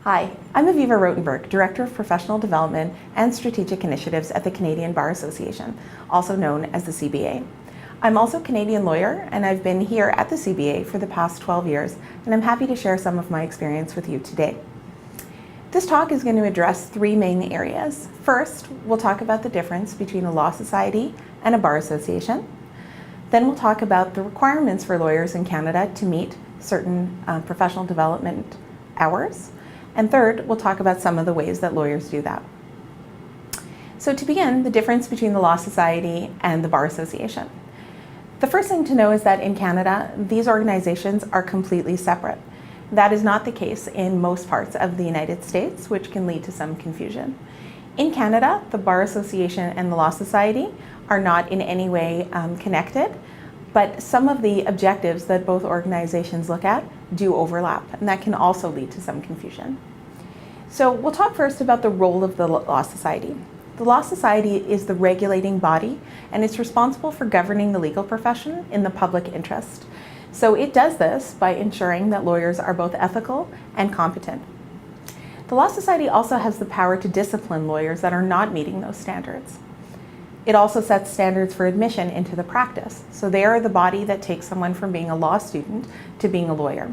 Hi, I'm Avīva Rotenberg, Director of Professional Development and Strategic Initiatives at the Canadian Bar Association, also known as the CBA. I'm also a Canadian lawyer, and I've been here at the CBA for the past 12 years, and I'm happy to share some of my experience with you today. This talk is going to address three main areas. First, we'll talk about the difference between a law society and a bar association. Then we'll talk about the requirements for lawyers in Canada to meet certain professional development hours. And third, we'll talk about some of the ways that lawyers do that. So to begin, the difference between the Law Society and the Bar Association. The first thing to know is that in Canada, these organizations are completely separate. That is not the case in most parts of the United States, which can lead to some confusion. In Canada, the Bar Association and the Law Society are not in any way connected, but some of the objectives that both organizations look at do overlap, and that can also lead to some confusion. So we'll talk first about the role of the Law Society. The Law Society is the regulating body, and it's responsible for governing the legal profession in the public interest. So it does this by ensuring that lawyers are both ethical and competent. The Law Society also has the power to discipline lawyers that are not meeting those standards. It also sets standards for admission into the practice. So they are the body that takes someone from being a law student to being a lawyer.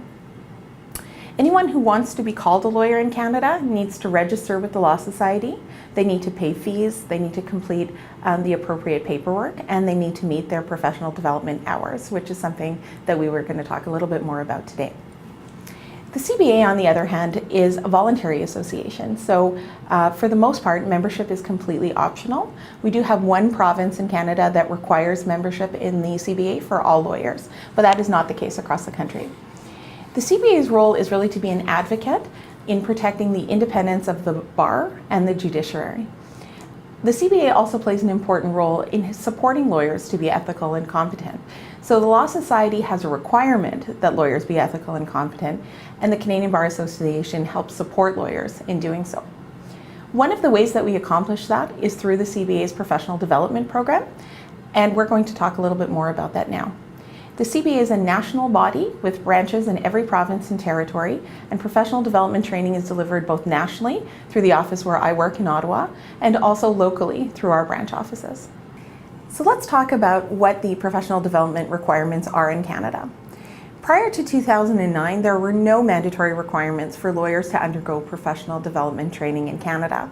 Anyone who wants to be called a lawyer in Canada needs to register with the Law Society. They need to pay fees, they need to complete the appropriate paperwork, and they need to meet their professional development hours, which is something that we were going to talk a little bit more about today. The CBA, on the other hand, is a voluntary association. So for the most part, membership is completely optional. We do have one province in Canada that requires membership in the CBA for all lawyers, but that is not the case across the country. The CBA's role is really to be an advocate in protecting the independence of the bar and the judiciary. The CBA also plays an important role in supporting lawyers to be ethical and competent. So the Law Society has a requirement that lawyers be ethical and competent, and the Canadian Bar Association helps support lawyers in doing so. One of the ways that we accomplish that is through the CBA's professional development program, and we're going to talk a little bit more about that now. The CBA is a national body with branches in every province and territory, and professional development training is delivered both nationally through the office where I work in Ottawa, and also locally through our branch offices. So let's talk about what the professional development requirements are in Canada. Prior to 2009, there were no mandatory requirements for lawyers to undergo professional development training in Canada.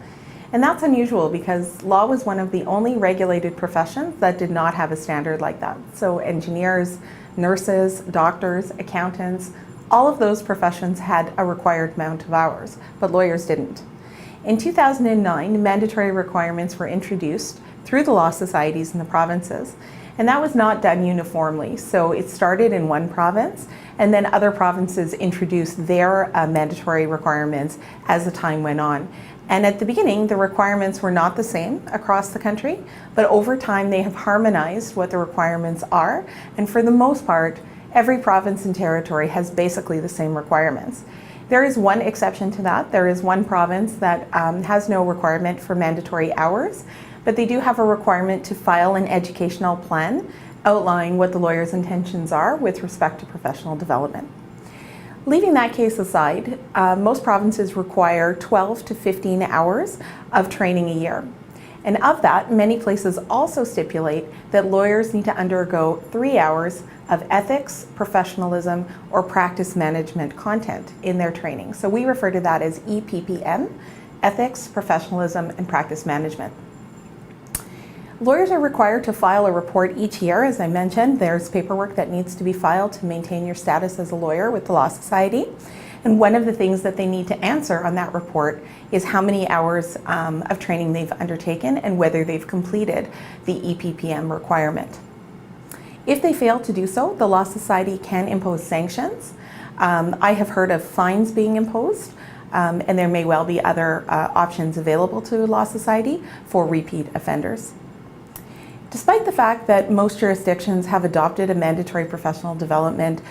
And that's unusual because law was one of the only regulated professions that did not have a standard like that. So engineers, nurses, doctors, accountants, all of those professions had a required amount of hours, but lawyers didn't. In 2009, mandatory requirements were introduced through the law societies in the provinces, and that was not done uniformly. So it started in one province, and then other provinces introduced their mandatory requirements as the time went on. And at the beginning, the requirements were not the same across the country, but over time they have harmonized what the requirements are, and for the most part, every province and territory has basically the same requirements. There is one exception to that. There is one province that has no requirement for mandatory hours, but they do have a requirement to file an educational plan outlining what the lawyer's intentions are with respect to professional development. Leaving that case aside, most provinces require 12 to 15 hours of training a year. And of that, many places also stipulate that lawyers need to undergo 3 hours of ethics, professionalism, or practice management content in their training. So we refer to that as EPPM, ethics, professionalism, and practice management. Lawyers are required to file a report each year. As I mentioned, there's paperwork that needs to be filed to maintain your status as a lawyer with the Law Society. And one of the things that they need to answer on that report is how many hours of training they've undertaken and whether they've completed the EPPM requirement. If they fail to do so, the Law Society can impose sanctions. I have heard of fines being imposed, and there may well be other options available to Law Society for repeat offenders. Despite the fact that most jurisdictions have adopted a mandatory professional development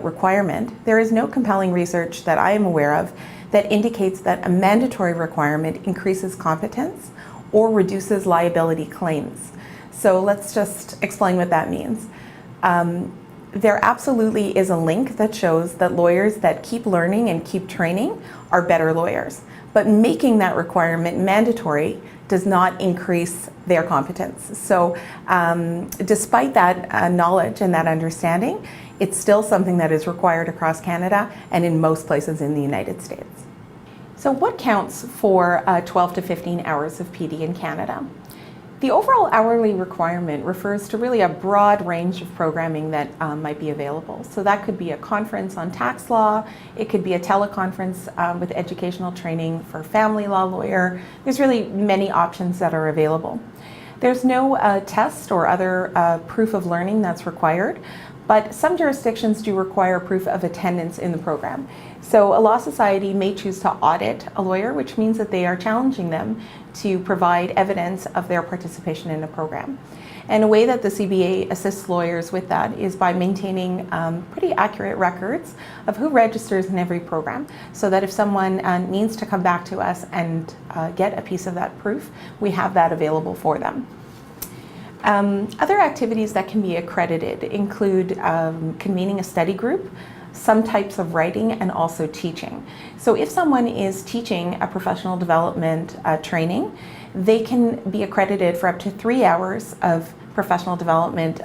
requirement, there is no compelling research that I am aware of that indicates that a mandatory requirement increases competence or reduces liability claims. So let's just explain what that means. there absolutely is a link that shows that lawyers that keep learning and keep training are better lawyers. But making that requirement mandatory does not increase their competence. So despite that knowledge and that understanding, it's still something that is required across Canada and in most places in the United States. So what counts for 12 to 15 hours of PD in Canada? The overall hourly requirement refers to really a broad range of programming that might be available. So that could be a conference on tax law, it could be a teleconference with educational training for a family law lawyer. There's really many options that are available. There's no test or other proof of learning that's required, but some jurisdictions do require proof of attendance in the program. So a law society may choose to audit a lawyer, which means that they are challenging them to provide evidence of their participation in a program. And a way that the CBA assists lawyers with that is by maintaining pretty accurate records of who registers in every program, so that if someone needs to come back to us and get a piece of that proof, we have that available for them. Other activities that can be accredited include convening a study group, some types of writing, and also teaching. So if someone is teaching a professional development training, they can be accredited for up to 3 hours of professional development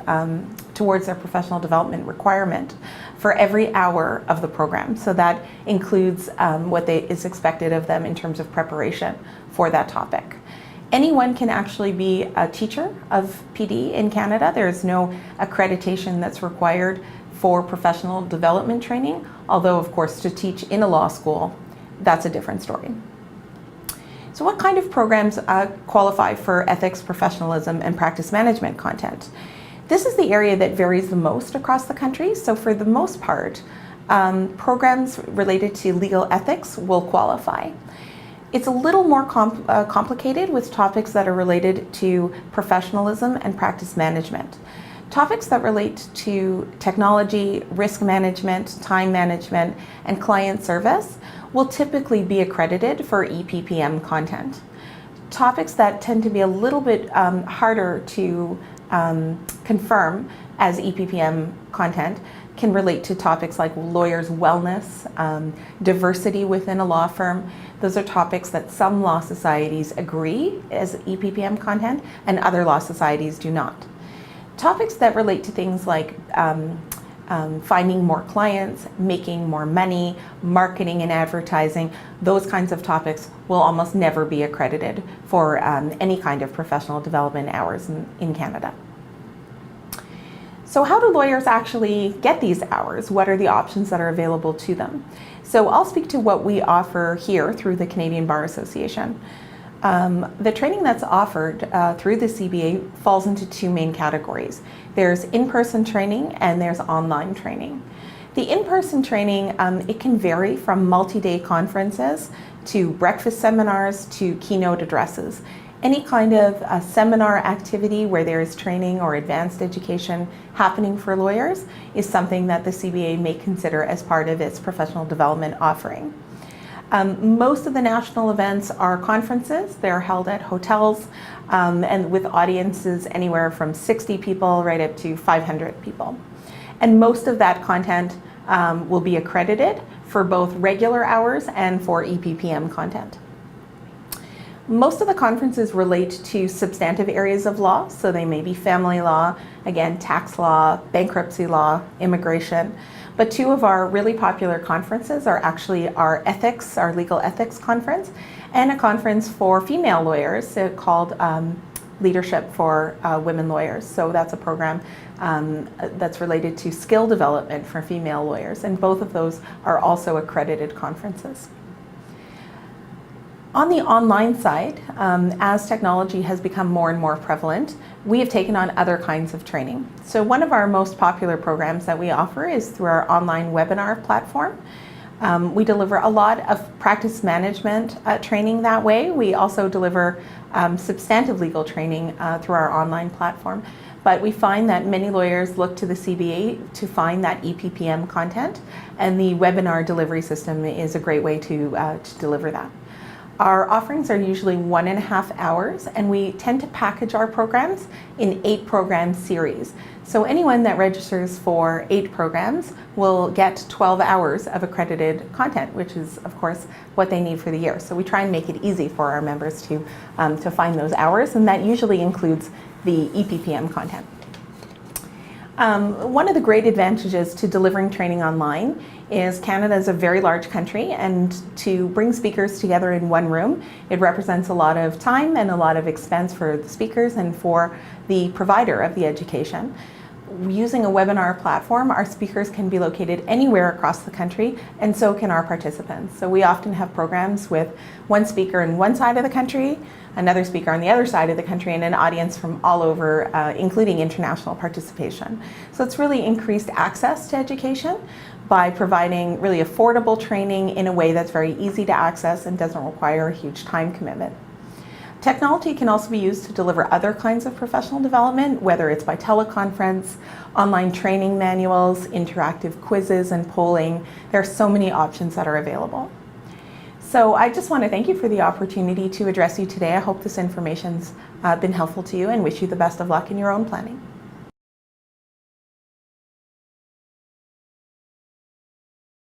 towards their professional development requirement for every hour of the program. So that includes what is expected of them in terms of preparation for that topic. Anyone can actually be a teacher of PD in Canada. There is no accreditation that's required for professional development training, although of course to teach in a law school, that's a different story. So what kind of programs qualify for ethics, professionalism, and practice management content? This is the area that varies the most across the country. So for the most part, programs related to legal ethics will qualify. It's a little more complicated with topics that are related to professionalism and practice management. Topics that relate to technology, risk management, time management, and client service will typically be accredited for EPPM content. Topics that tend to be a little bit harder to confirm as EPPM content can relate to topics like lawyers' wellness, diversity within a law firm. Those are topics that some law societies agree as EPPM content and other law societies do not. Topics that relate to things like finding more clients, making more money, marketing and advertising, those kinds of topics will almost never be accredited for any kind of professional development hours in Canada. So how do lawyers actually get these hours? What are the options that are available to them? So I'll speak to what we offer here through the Canadian Bar Association. The training that's offered through the CBA falls into two main categories. There's in-person training and there's online training. The in-person training, it can vary from multi-day conferences to breakfast seminars to keynote addresses. Any kind of seminar activity where there is training or advanced education happening for lawyers is something that the CBA may consider as part of its professional development offering. Most of the national events are conferences. They're held at hotels and with audiences anywhere from 60 people right up to 500 people. And most of that content will be accredited for both regular hours and for EPPM content. Most of the conferences relate to substantive areas of law, so they may be family law, again, tax law, bankruptcy law, immigration. But two of our really popular conferences are actually our ethics, our legal ethics conference, and a conference for female lawyers called Leadership for Women Lawyers. So that's a program that's related to skill development for female lawyers, and both of those are also accredited conferences. On the online side, as technology has become more and more prevalent, we have taken on other kinds of training. So one of our most popular programs that we offer is through our online webinar platform. We deliver a lot of practice management training that way. We also deliver substantive legal training through our online platform. But we find that many lawyers look to the CBA to find that EPPM content, and the webinar delivery system is a great way to deliver that. Our offerings are usually 1.5 hours, and we tend to package our programs in 8 program series. So anyone that registers for 8 programs will get 12 hours of accredited content, which is, of course, what they need for the year. So we try and make it easy for our members to find those hours, and that usually includes the EPPM content. One of the great advantages to delivering training online is Canada is a very large country, and to bring speakers together in one room, it represents a lot of time and a lot of expense for the speakers and for the provider of the education. Using a webinar platform, our speakers can be located anywhere across the country, and so can our participants. So we often have programs with one speaker in one side of the country, another speaker on the other side of the country, and an audience from all over, including international participation. So it's really increased access to education by providing really affordable training in a way that's very easy to access and doesn't require a huge time commitment. Technology can also be used to deliver other kinds of professional development, whether it's by teleconference, online training manuals, interactive quizzes and polling. There are so many options that are available. So I just want to thank you for the opportunity to address you today. I hope this information's been helpful to you and wish you the best of luck in your own planning.